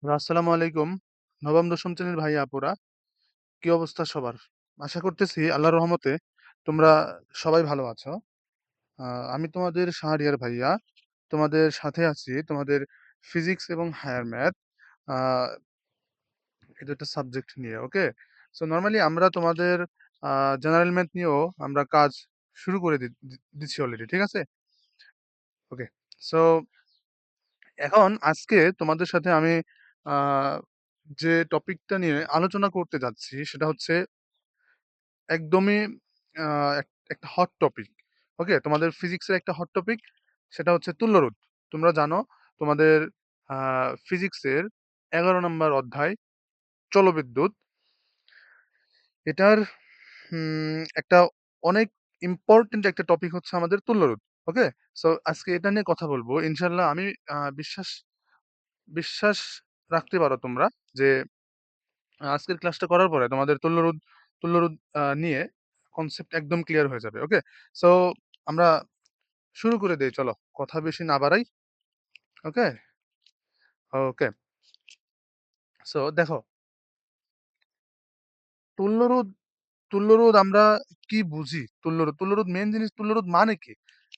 আসসালামু আলাইকুম। নবম-দশম শ্রেণীর ভাই আপুরা, কি অবস্থা সবার? আশা করতেছি আল্লাহর রহমতে তোমরা সবাই ভালো আছো। আ আমি তোমাদের শাহরিয়ার ভাইয়া। তোমাদের সাথে আছি তোমাদের ফিজিক্স এবং হায়ার ম্যাথ আ এই ২ টা সাবজেক্ট নিয়ে, ওকে? সো নরমালি আমরা তোমাদের আ জেনারেল ম্যাথ নিয়েও আমরা কাজ শুরু করে দিচ্ছি অলরেডি, ঠিক আছে? ওকে। সো এখন আজকে তোমাদের সাথে আমি আ যে টপিকটা নিয়ে আলোচনা করতে যাচ্ছি সেটা হচ্ছে একদমই আ একটা হট টপিক। ওকে? তোমাদের ফিজিক্সের একটা হট টপিক সেটা হচ্ছে তুল্যরোধ। তোমরা জানো তোমাদের আ ফিজিক্সের ১১ নম্বর অধ্যায় চলবিদ্যুৎ। এটার একটা অনেক ইম্পোর্টেন্ট একটা টপিক হচ্ছে আমাদের তুল্যরোধ। ওকে? সো আজকে এটা নিয়ে কথা বলব। ইনশাআল্লাহ আমি বিশ্বাস বিশ্বাস রাখতে পারো তোমরা যে আজকের ক্লাসটা করার পরে তোমাদের তুল্যরোধ নিয়ে কনসেপ্ট একদম ক্লিয়ার হয়ে যাবে। ওকে? সো আমরা শুরু করে দেই চলো। কথা বেশি না বাড়াই। ওকে? ওকে। সো দেখো, তুল্যরোধ তুল্যরোধ আমরা কি বুঝি? তুল্যরোধ মেইন জিনিস তুল্যরোধ মানে কি?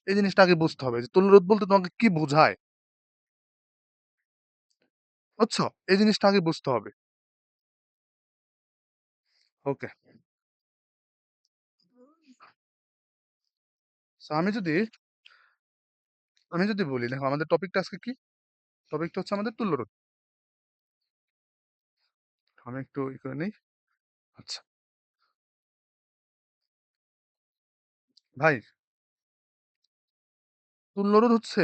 এই জিনিসটা আগে বুঝতে হবে যে তুল্যরোধ বলতে তোমাকে কি বোঝায়? বুঝছো? এই জিনিসটা আগে বুঝতে হবে। ওকে। সো আমি যদি বলি দেখো আমাদের টপিকটা আজকে কি? টপিকটা হচ্ছে আমাদের তুল্যরোধ। আমি একটু করে নেই। আচ্ছা। ভাই, তুল্যরোধ হচ্ছে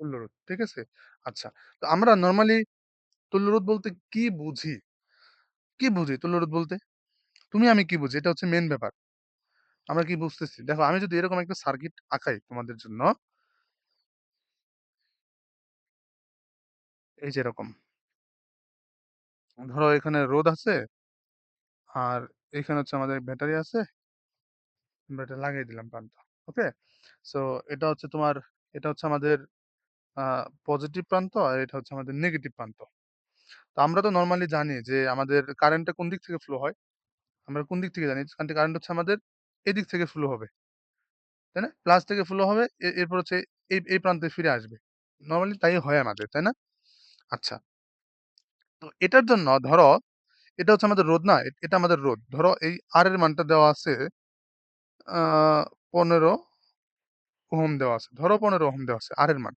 তুল্যরোধ। ঠিক আছে? আচ্ছা। তো আমরা নরমালি তুল্যরোধ বলতে কি বুঝি? কি বুঝি তুল্যরোধ বলতে? তুমি আমি কি বুঝি? এটা হচ্ছে মেইন ব্যাপার। আমরা কি বুঝতেছি? দেখো আমি যদি এরকম একটা সার্কিট আঁকাই তোমাদের জন্য, এই যে এরকম। ধরো এখানে রোদ আছে আর এখানে হচ্ছে আমাদের ব্যাটারি আছে। আমরা এটা লাগিয়ে দিলাম প্রান্ত। ওকে? সো এটা হচ্ছে তোমার এটা হচ্ছে আমাদের আ পজিটিভ প্রান্ত আর এটা হচ্ছে আমাদের নেগেটিভ প্রান্ত। তো আমরা তো নরমালি জানি যে আমাদের কারেন্টটা কোন দিক থেকে ফ্লো হয়? আমরা কোন দিক থেকে জানি? কারেন্ট হচ্ছে আমাদের এদিক থেকে ফ্লো হবে। তাই না? প্লাস থেকে ফ্লো হবে এরপর হচ্ছে এই প্রান্তে ফিরে আসবে। নরমালি তাই হয় আমাদের, তাই না? আচ্ছা। তো এটার জন্য ধরো এটা হচ্ছে আমাদের রোধ না? এটা আমাদের রোধ। ধরো এই R এর মানটা দেওয়া আছে আ ১৫ ওহম দেওয়া আছে। ধরো ১৫ ওহম দেওয়া আছে R এর মান।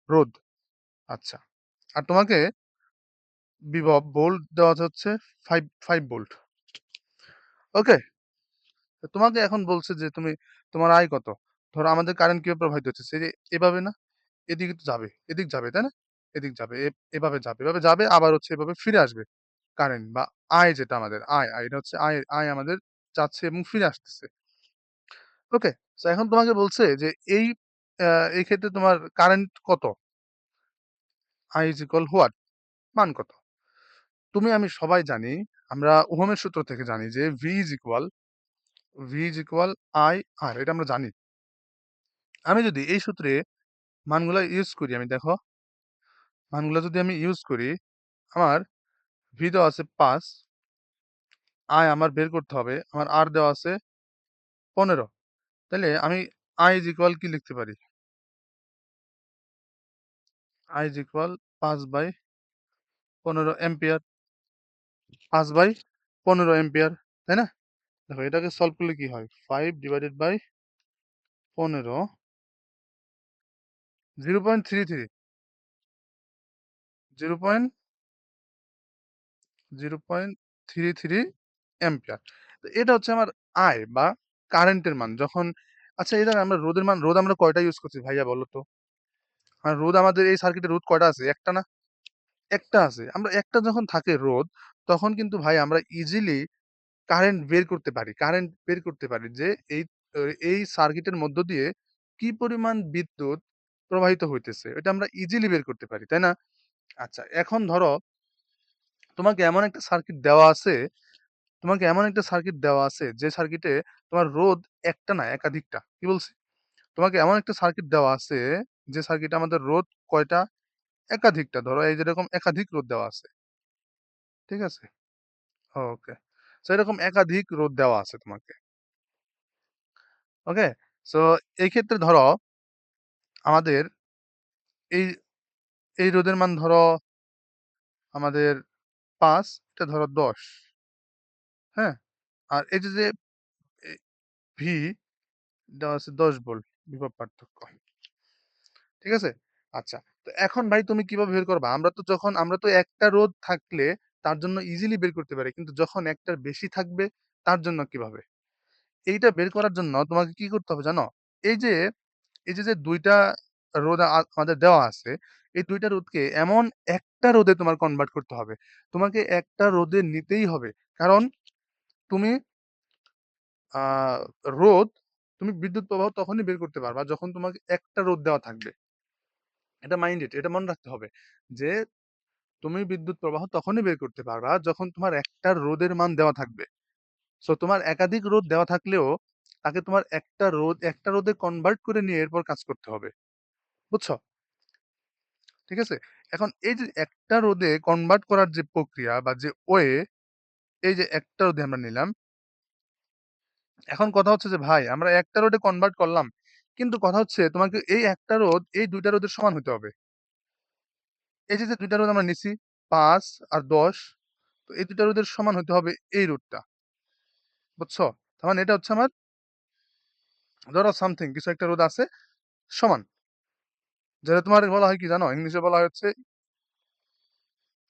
রোধ। আচ্ছা। আর তোমাকে বিভব ভোল্ট দেওয়া হচ্ছে ৫ ভোল্ট। ওকে? তো তোমাকে এখন বলছে যে তোমার আয় কত? ধরো আমাদের কারেন্ট কিভাবে প্রবাহিত হচ্ছে? এই যে এভাবে না? এদিকে তো যাবে। এদিক যাবে, তাই না? এদিক যাবে। এভাবে যাবে। এভাবে যাবে আবার হচ্ছে এভাবে ফিরে আসবে। কারেন্ট বা আয় যেটা আমাদের আয় এটা হচ্ছে আয় আমাদের যাচ্ছে এবং ফিরে আসতেছে। ওকে? সো এখন তোমাকে বলছে যে এই আ এই ক্ষেত্রে তোমার কারেন্ট কত? I is equal what? মান কত? তুমি আমি সবাই জানি, আমরা ওহমের সূত্র থেকে জানি যে V is equal I R এটা আমরা জানি। আমি যদি এই সূত্রে মানগুলা ইউজ করি দেখো, মানগুলা যদি আমি ইউজ করি, আমার V দেওয়া আছে ৫, I আমার বের করতে হবে। আমার R দেওয়া আছে ১৫। তাইলে আমি I is equal কি লিখতে পারি? I is equal ৫/১৫ ampere. ৫/১৫ ampere. তাই না? দেখো এটাকে সলভ করলে কি হয়? ৫/১৫ 0.33 0.33 অ্যাম্পিয়ার। তো এটা হচ্ছে আমার আয় বা কারেন্টের মান। যখন আচ্ছা এই জায়গায় আমরা রোধ আমরা কয়টা ইউজ করছি ভাইয়া বলো তো? আর রোধ আমাদের এই সার্কিটে রোধ কয়টা আছে? ১ টা না? ১ টা আছে। আমরা ১ টা যখন থাকে রোধ, তখন কিন্তু ভাই আমরা ইজিলি কারেন্ট বের করতে পারি যে এই অ এই সার্কিটের মধ্য দিয়ে কি পরিমাণ বিদ্যুৎ প্রবাহিত হইতেছে। এটা আমরা ইজিলি বের করতে পারি, তাই না? আচ্ছা এখন ধরো তোমাকে এমন একটা সার্কিট দেওয়া আছে তোমাকে এমন একটা সার্কিট দেওয়া আছে যে সার্কিটে তোমার রোধ একটা না একাধিকটা। কি বলছি? তোমাকে এমন একটা সার্কিট দেওয়া আছে, যে সার্কিটে আমাদের রোধ কয়টা? একাধিকটা। ধরো এই যেরকম একাধিক রোধ দেওয়া আছে। ঠিক আছে? ওকে। সো এরকম একাধিক রোধ দেওয়া আছে তোমাকে। ওকে? সো এই ক্ষেত্রে ধরো আমাদের এই, এই রোধের মান ধরো আমাদের ৫, এটা ধরো ১০, হ্যাঁ? আর এই যে এ ভি দেওয়া আছে ১০ ভোল্ট বিভব পার্থক্য। ঠিক আছে? আচ্ছা। তো এখন ভাই তুমি কিভাবে বের করবা? আমরা তো একটা রোধ থাকলে তার জন্য ইজিলি বের করতে পারি। কিন্তু যখন একটার বেশি থাকবে তার জন্য কিভাবে? এইটা বের করার জন্য তোমাকে কি করতে হবে জানো? এই যে, যে ২ টা রোধ আমাদের দেওয়া আছে, এই ২ টা রোধকে এমন একটা রোধে তোমার কনভার্ট করতে হবে। তোমাকে একটা রোধে নিতেই হবে। কারণ তুমি আ রোধ, তুমি বিদ্যুৎ প্রবাহ তখনই বের করতে পারবা যখন তোমাকে একটা রোধ দেওয়া থাকবে। এটা মাইন্ড ইট, এটা মনে রাখতে হবে যে তুমি বিদ্যুৎ প্রবাহ তখনই বের করতে পারবা যখন তোমার একটা রোধের মান দেওয়া থাকবে। সো তোমার একাধিক রোধ দেওয়া থাকলেও তাকে তোমার একটা রোধে কনভার্ট করে নিয়ে এরপর কাজ করতে হবে। বুঝছো? ঠিক আছে? এখন এই যে একটা রোধে কনভার্ট করার যে প্রক্রিয়া বা যে ওয়ে, এই যে একটা রোধে আমরা নিলাম। এখন কথা হচ্ছে যে ভাই আমরা একটা রোধে কনভার্ট করলাম। কিন্তু কথা হচ্ছে তোমাকে এই একটা রোধ এই ২ টা রোধের সমান হইতে হবে। এই যে ২ টা রোধ আমরা নিছি ৫ আর ১০, তো এই ২ টা রোধের সমান হইতে হবে এই রোধটা। বুঝছো? তার মানে এটা হচ্ছে আমার, ধরো সামথিং কিছু একটা রোধ আছে সমান। যেটা তোমার বলা হয় কি জানো? ইংলিশে বলা হচ্ছে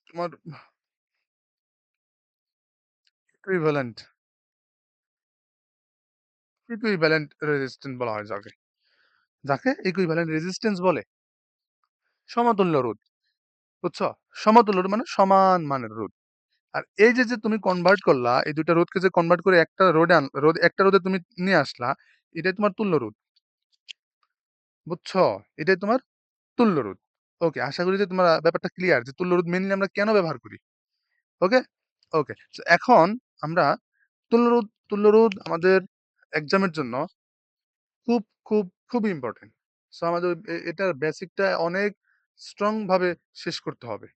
তোমার ইকুইভ্যালেন্ট, ইকুইভ্যালেন্ট রেজিস্ট্যান্স বলা হয় যাকে। যাকে ইকুইভ্যালেন্ট রেজিস্ট্যান্স বলে। সমতুল্য রোধ। বুঝছো? সমতুল্য রোধ মানে সমান মানের রোধ। আর এই যে তুমি কনভার্ট করলা, এই ২ টা রোধকে যে কনভার্ট করে একটা রোডে একটা রোধে তুমি নিয়ে আসলা, এটাই তোমার তুল্য রোধ। বুঝছো? এটাই তোমার তুল্য রোধ। ওকে, আশা করি যে তোমার ব্যাপারটা ক্লিয়ার যে তুল্য রোধ মেইনলি আমরা কেন ব্যবহার করি। ওকে? ওকে। সো এখন আমরা তুল্য রোধ আমাদের এক্সামের জন্য খুব, খুব, খুবই ইম্পোর্টেন্ট। সো আমাদের এটার বেসিকটা অনেক স্ট্রং ভাবে শেষ করতে হবে।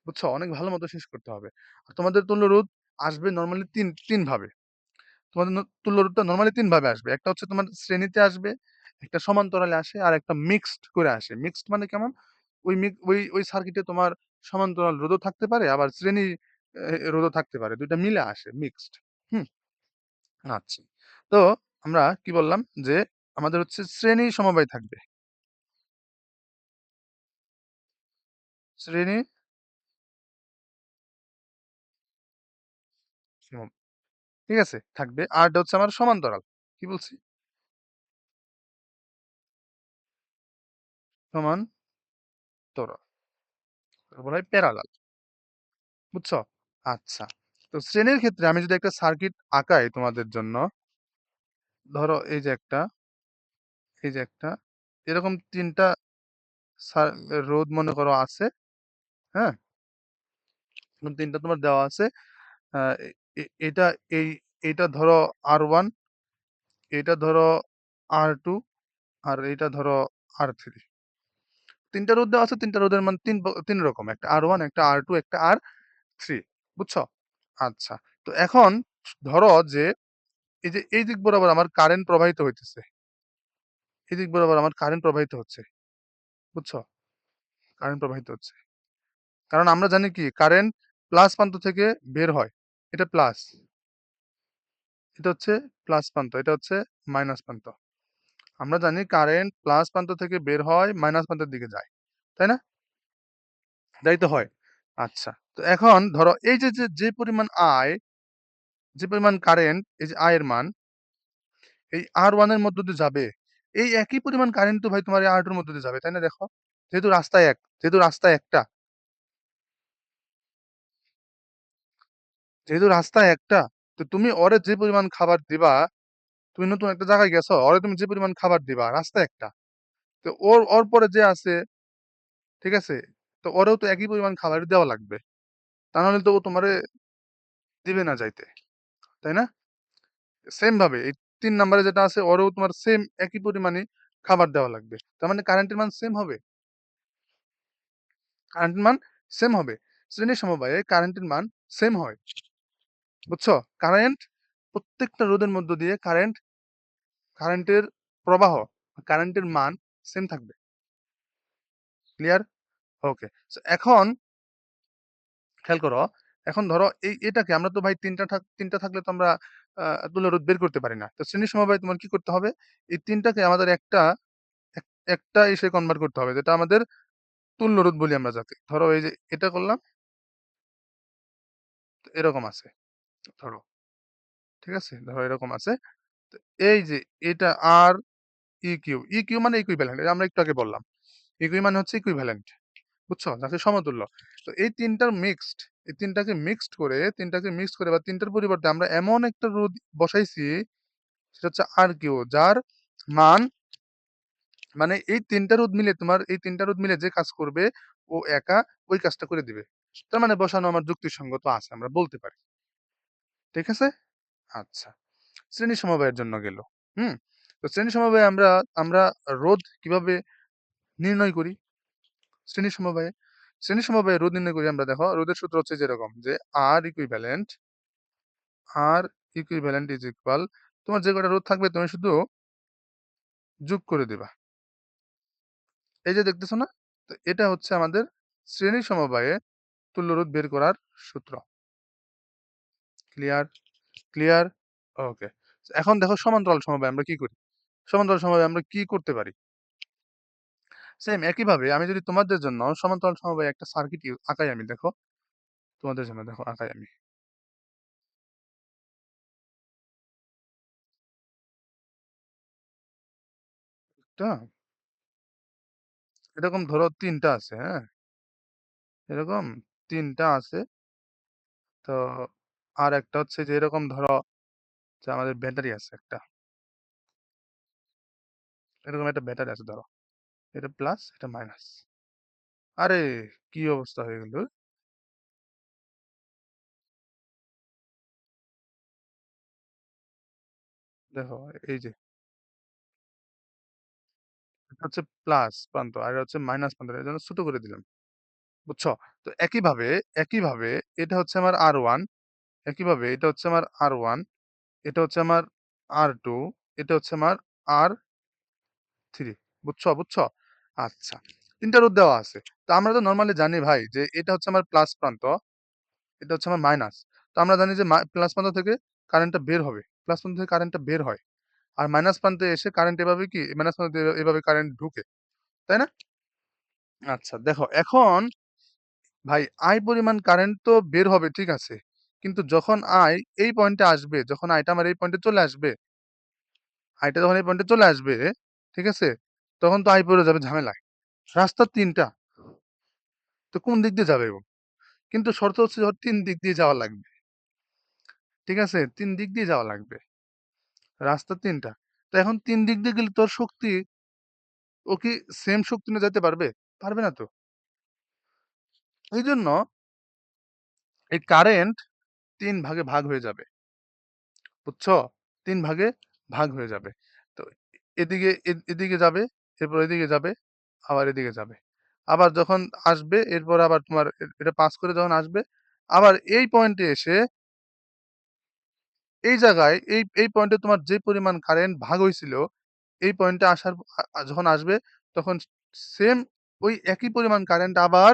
বুঝছো? অনেক ভালো মতো শেষ করতে হবে। আর তোমাদের তুল্যরোধ আসবে নরমালি ৩ ভাবে। তোমাদের তুল্যরোধটা নরমালি ৩ ভাবে আসবে। একটা হচ্ছে তোমার শ্রেণীতে আসবে, একটা সমান্তরালে আসে, আর একটা মিক্সড করে আসে। মিক্সড মানে কেমন? ওই সার্কিটে তোমার সমান্তরাল রোধও থাকতে পারে, আবার শ্রেণী রোধও থাকতে পারে। ২ টা মিলে আসে মিক্সড। হুম? আচ্ছা। তো আমরা কি বললাম? যে আমাদের হচ্ছে শ্রেণী সমবায় থাকবে। শ্রেণী সম ঠিক আছে? থাকবে। আরটা হচ্ছে আমার সমান্তরাল। কি বলছি? সমান্তরাল। বলা হয় প্যারালাল। বুঝছো? আচ্ছা। তো শ্রেণীর ক্ষেত্রে আমি যদি একটা সার্কিট আঁকাই তোমাদের জন্য, ধরো এই যে একটা, এরকম ৩ টা সার রোধ মনে করো আছে, হ্যাঁ? এরকম ৩ টা তোমার দেওয়া আছে। আ এ এ এটা এই এইটা ধরো R1, এটা ধরো R2, আর এইটা ধরো R3। ৩ টা রোধ দেওয়া আছে, ৩ টা রোধের মান ৩ রকম। একটা R1, একটা R2, একটা R3। বুঝছো? আচ্ছা। তো এখন ধরো যে এই দিক বরাবর আমার কারেন্ট প্রবাহিত হইতেছে। এদিক বরাবর আমার কারেন্ট প্রবাহিত হচ্ছে। বুঝছো? কারেন্ট প্রবাহিত হচ্ছে। কারণ আমরা জানি কি কারেন্ট প্লাস প্রান্ত থেকে বের হয়। এটা প্লাস। এটা হচ্ছে প্লাস প্রান্ত। এটা হচ্ছে মাইনাস প্রান্ত। আমরা জানি কারেন্ট প্লাস প্রান্ত থেকে বের হয়, মাইনাস প্রান্তের দিকে যায়। তাই না? তাই তো হয়। আচ্ছা। তো এখন ধরো এই যে পরিমাণ I, যে পরিমাণ কারেন্ট, এই যে I এর মান, এই R1 এর মধ্য দিয়ে যাবে। এই একই পরিমাণ কারেন্ট তো ভাই তোমার এই R2 এর মধ্য দিয়ে যাবে। তাই না দেখো? যেহেতু রাস্তা একটা, যেহেতু রাস্তা একটা, তো তুমি ওরে যে পরিমাণ খাবার দিবা, তুমি নতুন একটা জায়গায় গেছো, ওরে তুমি যে পরিমাণ খাবার দিবা, রাস্তা একটা। তো ওর পরে যে আছে, ঠিক আছে? তো ওরেও তো একই পরিমাণ খাবারই দেওয়া লাগবে। তা নাহলে তো ও তোমারে দিবে না যাইতে। তাই না? সেম ভাবে এই ৩ নাম্বারে যেটা আছে ওরেও তোমার সেম একই পরিমাণই খাবার দেওয়া লাগবে। তার মানে কারেন্টের মান সেম হবে। কারেন্টের মান সেম হবে। শ্রেণী সমবায়ে কারেন্টের মান সেম হয়। বুঝছো? কারেন্ট প্রত্যেকটা রোধের মধ্য দিয়ে কারেন্টের প্রবাহ, কারেন্টের মান সেম থাকবে। ক্লিয়ার? ওকে। সো এখন খেয়াল করো, এখন ধরো এটাকে আমরা তো ভাই ৩ টা থাকলে তো আমরা তুল্য রোধ বের করতে পারি না। তো শ্রেণী সমবায়ে তোমার কি করতে হবে? এই ৩ টাকে আমাদের এক একটা ইসে কনভার্ট করতে হবে। যেটা আমাদের তুল্য রোধ বলি আমরা যাকে। ধরো এই যে এটা করলাম, এরকম আছে। ধরো, ঠিক আছে? ধরো এরকম আছে। তো এই যে এটা আর ইকিউ, ইকিউ মানে ইকুইভ্যালেন্ট। আমরা একটু আগে বললাম। ইকুই মানে হচ্ছে ইকুইভ্যালেন্ট। বুঝছো? যাকে সমতুল্য। তো এই ৩ টার মিক্সড, এই ৩ টাকে মিক্সড করে বা ৩ টার পরিবর্তে আমরা এমন একটা রোধ বসাইছি, সেটা হচ্ছে আরকিউ, যার মান, মানে এই ৩ টা রোধ মিলে, তোমার এই ৩ টা রোধ মিলে যে কাজ করবে, ও একা ওই কাজটা করে দিবে। তার মানে বসানো আমার যুক্তিসঙ্গত আছে, আমরা বলতে পারি। ঠিক আছে? আচ্ছা। শ্রেণী সমবায়ের জন্য গেল। হুম? তো শ্রেণী সমবায়ে আমরা আমরা রোধ কিভাবে নির্ণয় করি? শ্রেণী সমবায়ে রোধ নির্ণয় করি আমরা, দেখো রোধের সূত্র হচ্ছে যেরকম যে আর ইকুইভ্যালেন্ট ইজ ইকুয়াল, তোমার যে কটা রোধ থাকবে তুমি শুধু যোগ করে দিবা। এই যে দেখতেছো না? তো এটা হচ্ছে আমাদের শ্রেণী সমবায়ে তুল্য রোধ বের করার সূত্র। ক্লিয়ার? ক্লিয়ার? ওকে। এখন দেখো সমান্তরাল সমবায়ে আমরা কি করি? সমান্তরাল সমবায়ে আমরা কি করতে পারি? সেম একইভাবে আমি যদি তোমাদের জন্য সমান্তরাল সমবায়ে একটা সার্কিট আঁকাই, আমি দেখো তোমাদের জন্য, দেখো আঁকাই আমি একটা, এরকম ধরো ৩ টা আছে, হ্যাঁ? এরকম ৩ টা আছে। তো আর একটা হচ্ছে যে এরকম ধরো যে আমাদের ব্যাটারি আছে একটা। এরকম একটা ব্যাটারি আছে ধরো। এটা প্লাস, এটা মাইনাস। আরে কি অবস্থা হয়ে গেল! দেখো এই যে এটা হচ্ছে প্লাস প্রান্ত আর এটা হচ্ছে মাইনাস প্রান্ত। এর জন্য ছোট করে দিলাম। বুঝছো? তো একইভাবে এটা হচ্ছে আমার R1, একইভাবে এটা হচ্ছে আমার R1, এটা হচ্ছে আমার R2, এটা হচ্ছে আমার R3। বুঝছো? আচ্ছা। ৩ টা রোধ দেওয়া আছে। তো আমরা তো নরমালি জানি ভাই যে এটা হচ্ছে আমার প্লাস প্রান্ত, এটা হচ্ছে আমার মাইনাস। তো আমরা জানি যে প্লাস প্রান্ত থেকে কারেন্টটা বের হবে। প্লাস প্রান্ত থেকে কারেন্টটা বের হয়। আর মাইনাস প্রান্তে এসে কারেন্ট এভাবে কি মাইনাস প্রান্তে এভাবে কারেন্ট ঢুকে। তাই না? আচ্ছা দেখো এখন ভাই I পরিমাণ কারেন্ট তো বের হবে, ঠিক আছে। কিন্তু যখন I এই পয়েন্টে আসবে, যখন I টা আমার এই পয়েন্টে চলে আসবে, I টা যখন এই পয়েন্টে চলে আসবে, ঠিক আছে? তখন তো I পড়ে যাবে ঝামেলায়। রাস্তা ৩ টা। তো কোন দিক দিয়ে যাবে ও? কিন্তু শর্ত হচ্ছে ওর ৩ দিক দিয়ে যাওয়া লাগবে। ঠিক আছে? ৩ দিক দিয়ে যাওয়া লাগবে। রাস্তা ৩ টা। তো এখন ৩ দিক দিয়ে গেলে তোর শক্তি, ও কি সেম শক্তি নিয়ে যাইতে পারবে? পারবে না তো। এইজন্য এই কারেন্ট ৩ ভাগে ভাগ হয়ে যাবে। বুঝছো? ৩ ভাগে ভাগ হয়ে যাবে। তো এদিকে এদিকে যাবে, এরপর এদিকে যাবে, আবার এদিকে যাবে। আবার যখন আসবে এরপর আবার তোমার এটা পাস করে যখন আসবে, আবার এই পয়েন্টে এসে এই জায়গায় এই পয়েন্টে তোমার যে পরিমাণ কারেন্ট ভাগ হইছিল, এই পয়েন্টে আসার যখন আসবে তখন সেম ওই একই পরিমাণ কারেন্ট আবার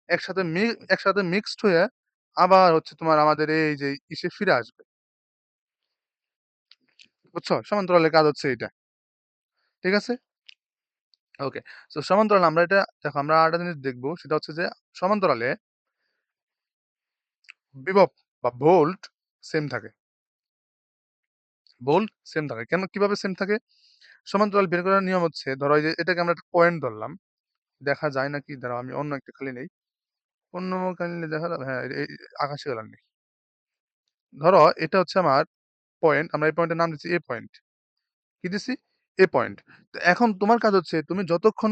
একসাথে একসাথে মিক্সড হয়ে আবার হচ্ছে তোমার আমাদের এই যে ইসে ফিরে আসবে। বুঝছো? সমান্তরালের কাজ হচ্ছে এইটা। ঠিক আছে? ওকে। সো সমান্তরাল আমরা এটা দেখো, আমরা আরেকটা জিনিস দেখবো, সেটা হচ্ছে যে সমান্তরালে বিভব বা ভোল্ট সেম থাকে। ভোল্ট সেম থাকে। কেন কিভাবে সেম থাকে? সমান্তরাল বের করার নিয়ম হচ্ছে, ধরো এই যে এটাকে আমরা একটা পয়েন্ট ধরলাম। দেখা যায় নাকি? দাঁড়াও আমি অন্য একটা খালি নেই। অন্য খালি নিলে দেখা যাবে? হ্যাঁ, এই আকাশি কালার নেই। ধরো এটা হচ্ছে আমার পয়েন্ট। আমরা এই পয়েন্টের নাম দিচ্ছি A পয়েন্ট। কি দিছি? A point. তো এখন তোমার কাজ হচ্ছে তুমি যতক্ষণ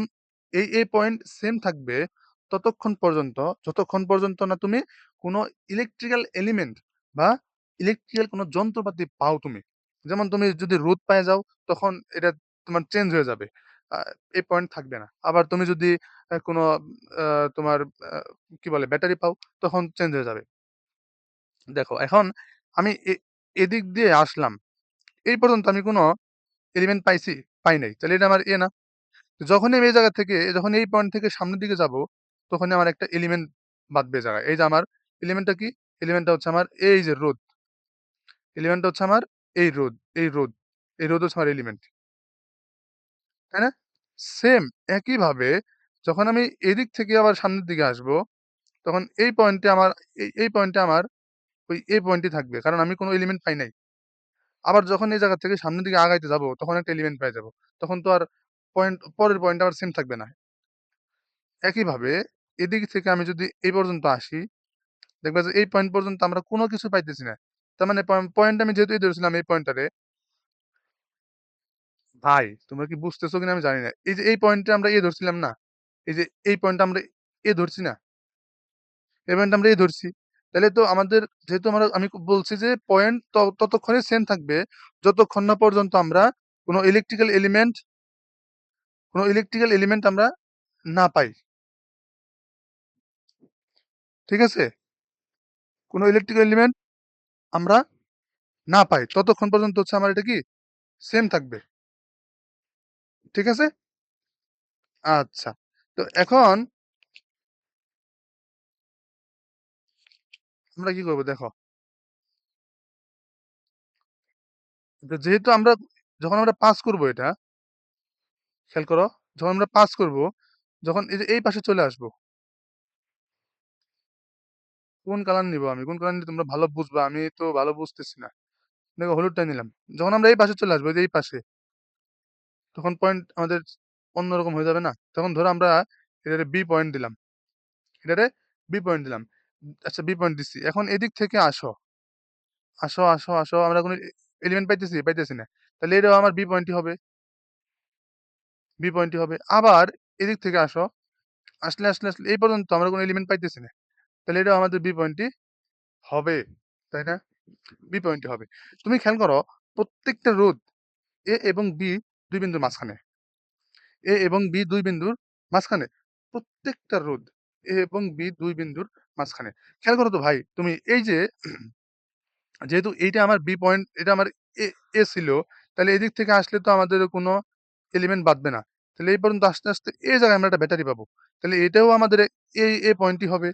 এই A পয়েন্ট সেম থাকবে ততক্ষণ পর্যন্ত, যতক্ষণ পর্যন্ত না তুমি কোনো ইলেকট্রিক্যাল এলিমেন্ট বা ইলেকট্রিক্যাল কোনো যন্ত্রপাতি পাও তুমি। যেমন তুমি যদি রোদ পায়ে যাও তখন এটা তোমার চেঞ্জ হয়ে যাবে। আ এই পয়েন্ট থাকবে না। আবার তুমি যদি কোনো তোমার আ কি বলে ব্যাটারি পাও তখন চেঞ্জ হয়ে যাবে। দেখো এখন আমি এদিক দিয়ে আসলাম। এই পর্যন্ত আমি কোনো এলিমেন্ট পাইছি? পাই নাই। তাহলে এটা আমার না? যখনই আমি এই জায়গা থেকে যখন এই পয়েন্ট থেকে সামনের দিকে যাবো, তখনই আমার একটা এলিমেন্ট বাঁধবে জায়গায়। এই যে আমার এলিমেন্টটা কি? এলিমেন্টটা হচ্ছে আমার এই যে রোদ। এলিমেন্টটা হচ্ছে আমার এই রোদ, এই রোদ। এই রোদ হচ্ছে আমার এলিমেন্ট। তাই না? সেম একইভাবে যখন আমি এদিক থেকে আবার সামনের দিকে আসবো, তখন এই পয়েন্টে আমার এই পয়েন্টে আমার ওই এই পয়েন্টই থাকবে। কারণ আমি কোনো এলিমেন্ট পাই নাই। আবার যখন এই জায়গা থেকে সামনের দিকে আগাইতে যাবো, তখন একটা এলিমেন্ট পেয়ে যাবো। তখন তো আর পরের পয়েন্ট আবার সেম থাকবে না। একইভাবে এদিক থেকে আমি যদি এই পর্যন্ত আসি, দেখবা যে এই পয়েন্ট পর্যন্ত আমরা কোনো কিছু পাইতেছি না। তার মানে পয়েন্ট আমি যেহেতু ধরেছিলাম এই পয়েন্টটারে, ভাই তোমরা কি বুঝতেছো কিনা আমি জানি না। এই যে এই পয়েন্টে আমরা ধরছিলাম না? এই যে এই পয়েন্টটা আমরা ধরছি না? এই পয়েন্টটা আমরা ধরছি। তাইলে তো আমাদের যেহেতু আমি বলছি যে পয়েন্ট ততক্ষণে সেম থাকবে, যতক্ষণ না পর্যন্ত আমরা কোনো ইলেকট্রিক্যাল এলিমেন্ট আমরা না পাই। ঠিক আছে? কোনো ইলেকট্রিক্যাল এলিমেন্ট আমরা না পাই। ততক্ষণ পর্যন্ত হচ্ছে আমার এটা কি? সেম থাকবে। ঠিক আছে? আচ্ছা। তো এখন আমরা কি করব দেখো। তো যেহেতু আমরা যখন আমরা পাস করব এটা, খেয়াল করো। যখন আমরা পাস করব, যখন এই যে এই পাশে চলে আসবো, কোন কালার নিবো আমি? কোন কালার নিলে তোমরা ভালো বুঝবা? আমি তো ভালো বুঝতেছি না। দেখো হলুদটা নিলাম। যখন আমরা এই পাশে চলে আসবো, এই যে এই পাশে, তখন পয়েন্ট আমাদের অন্যরকম হয়ে যাবে না? তখন ধরো আমরা এটারে B পয়েন্ট দিলাম। এটারে B পয়েন্ট দিলাম। আচ্ছা B পয়েন্ট দিচ্ছি। এখন এদিক থেকে আসো। আসো। আমরা কোন এলিমেন্ট পাইতেছি? পাইতেছি না। তাহলে এটাও আমার B পয়েন্টই হবে। B পয়েন্টই হবে। আবার এদিক থেকে আসো। আসলে এই পর্যন্ত আমরা কোন এলিমেন্ট পাইতেছি না। তাহলে এটাও আমাদের B পয়েন্টই হবে। তাই না? B পয়েন্টই হবে। তুমি খেয়াল করো প্রত্যেকটা রোধ A এবং B ২ বিন্দুর মাঝখানে। A এবং B ২ বিন্দুর মাঝখানে। প্রত্যেকটা রোধ A এবং B ২ বিন্দুর মাঝখানে। খেয়াল করো তো ভাই তুমি এই যে যেহেতু এইটা আমার B পয়েন্ট, এটা আমার A ছিল। তাহলে এদিক থেকে আসলে তো আমাদের কোনো এলিমেন্ট বাদবে না। তাহলে এই পর্যন্ত আসতে এই জায়গায় আমরা একটা ব্যাটারি পাবো। তাহলে এটাও আমাদের A পয়েন্টই হবে।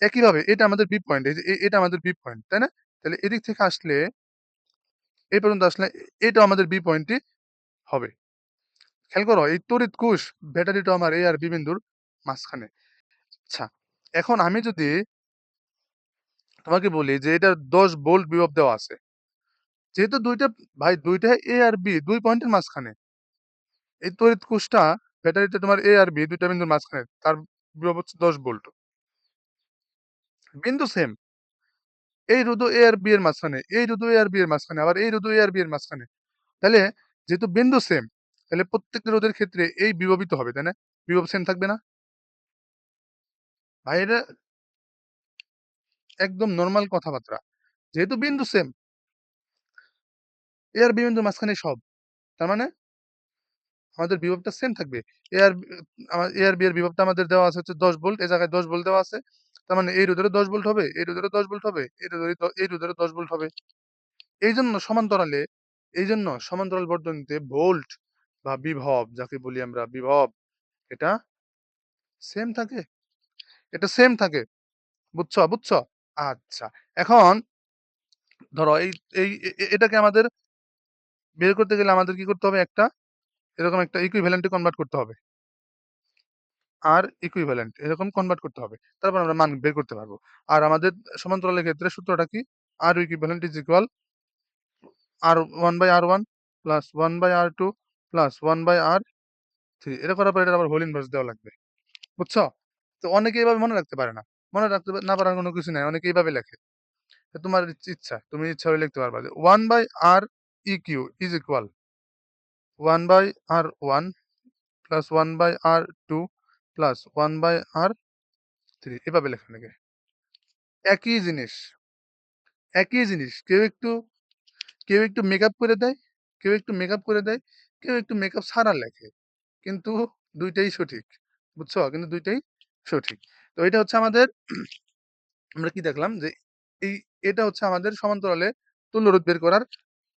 একইভাবে এটা আমাদের B পয়েন্ট। এই যে এটা আমাদের B পয়েন্ট, তাই না? তাহলে এদিক থেকে আসলে এই পর্যন্ত আসলে এটাও আমাদের B পয়েন্টই হবে। খেয়াল করো এই তড়িৎ কোষ ব্যাটারিটাও আমার A আর B বিন্দুর মাঝখানে। আচ্ছা, এখন আমি যদি তোমাকে বলি যে এটার ১০ ভোল্ট বিভব দেওয়া আছে। যেহেতু ২ টা ভাই ২ টা A আর B ২ পয়েন্টের মাঝখানে। এই তড়িৎ কোষটা ব্যাটারিতে তোমার A আর B ২ টা বিন্দুর মাঝখানে। তার বিভব হচ্ছে ১০ ভোল্ট। বিন্দু সেম। এই রোধও A আর B এর মাঝখানে, এই রোধও A আর B এর মাঝখানে, আবার এই রোধও A আর B এর মাঝখানে। তাইলে যেহেতু বিন্দু সেম, তাহলে প্রত্যেকটা রোধের ক্ষেত্রে এই বিভবই তো হবে, তাই না? বিভব সেম থাকবে না? ভাই এটা একদম নরমাল কথাবার্তা। যেহেতু বিন্দু সেম, A আর B বিন্দুর মাঝখানেই সব। তার মানে আমাদের বিভবটা সেম থাকবে। A আর B A আর B এর বিভবটা আমাদের দেওয়া আছে হচ্ছে ১০ ভোল্ট। এই জায়গায় ১০ ভোল্ট দেওয়া আছে। তার মানে এই রোধেরও ১০ ভোল্ট হবে, এই রোধেরও ১০ ভোল্ট হবে, এই রোধেরও ১০ ভোল্ট হবে। এইজন্য সমান্তরালে এইজন্য সমান্তরাল বর্তনীতে ভোল্ট বা বিভব যাকে বলি আমরা বিভব, এটা সেম থাকে। এটা সেম থাকে। বুঝছো? আচ্ছা। এখন ধরো এই এটাকে আমাদের বের করতে গেলে আমাদের কি করতে হবে? এরকম একটা ইকুইভ্যালেন্ট এ কনভার্ট করতে হবে। আর ইকুইভ্যালেন্ট এরকম কনভার্ট করতে হবে। তারপর আমরা মান বের করতে পারবো। আর আমাদের সমান্তরালের ক্ষেত্রে সূত্রটা কি? R equivalent is equal R1/R1 plus 1/R2 plus 1/R3 এটা করার পর এটার আবার হোল ইনভার্স দেওয়া লাগবে। বুঝছো? তো অনেকে এভাবে মনে রাখতে পারে না। মনে রাখতে না পারার কোনো কিছু নাই। অনেকে এইভাবে লেখে। তো তোমার ইচ্ছা। তুমি ইচ্ছা হলে লিখতে পারবা যে 1/R eq is equal 1/R1 plus 1/R2 plus 1/R3 এভাবে লেখা লাগে। একই জিনিস, একই জিনিস। কেউ একটু মেকআপ করে দেয়, কেউ একটু মেকআপ করে দেয়, কেউ একটু মেকআপ ছাড়া লেখে। কিন্তু ২ টাই সঠিক। বুঝছো? কিন্তু ২ টাই সঠিক। তো এটা হচ্ছে আমাদের আমরা কি দেখলাম যে এই এটা হচ্ছে আমাদের সমান্তরালে তুল্যরোধ বের করার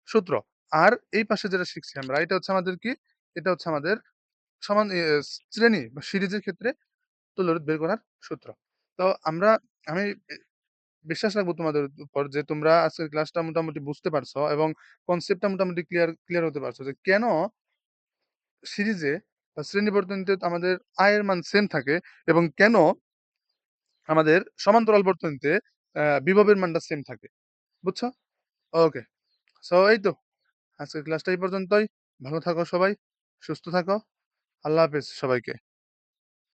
সূত্র। আর এই পাশে যেটা শিখছি আমরা এটা হচ্ছে আমাদের কি? এটা হচ্ছে আমাদের সমান শ্রেণী বা সিরিজের ক্ষেত্রে তুল্যরোধ বের করার সূত্র। তো আমি বিশ্বাস রাখবো তোমাদের উপর যে তোমরা আজকের ক্লাসটা মোটামুটি বুঝতে পারছো এবং কনসেপ্টটা মোটামুটি ক্লিয়ার হতে পারছো যে কেন সিরিজে বা শ্রেণী বর্তনীতে আমাদের আয়ের মান সেম থাকে এবং কেন আমাদের সমান্তরাল বর্তনীতে বিভবের মানটা সেম থাকে। বুঝছো? ওকে। সো এই তো আজকের ক্লাসটা এই পর্যন্তই। ভালো থাকো সবাই, সুস্থ থাকো। আল্লাহ হাফেজ সবাইকে।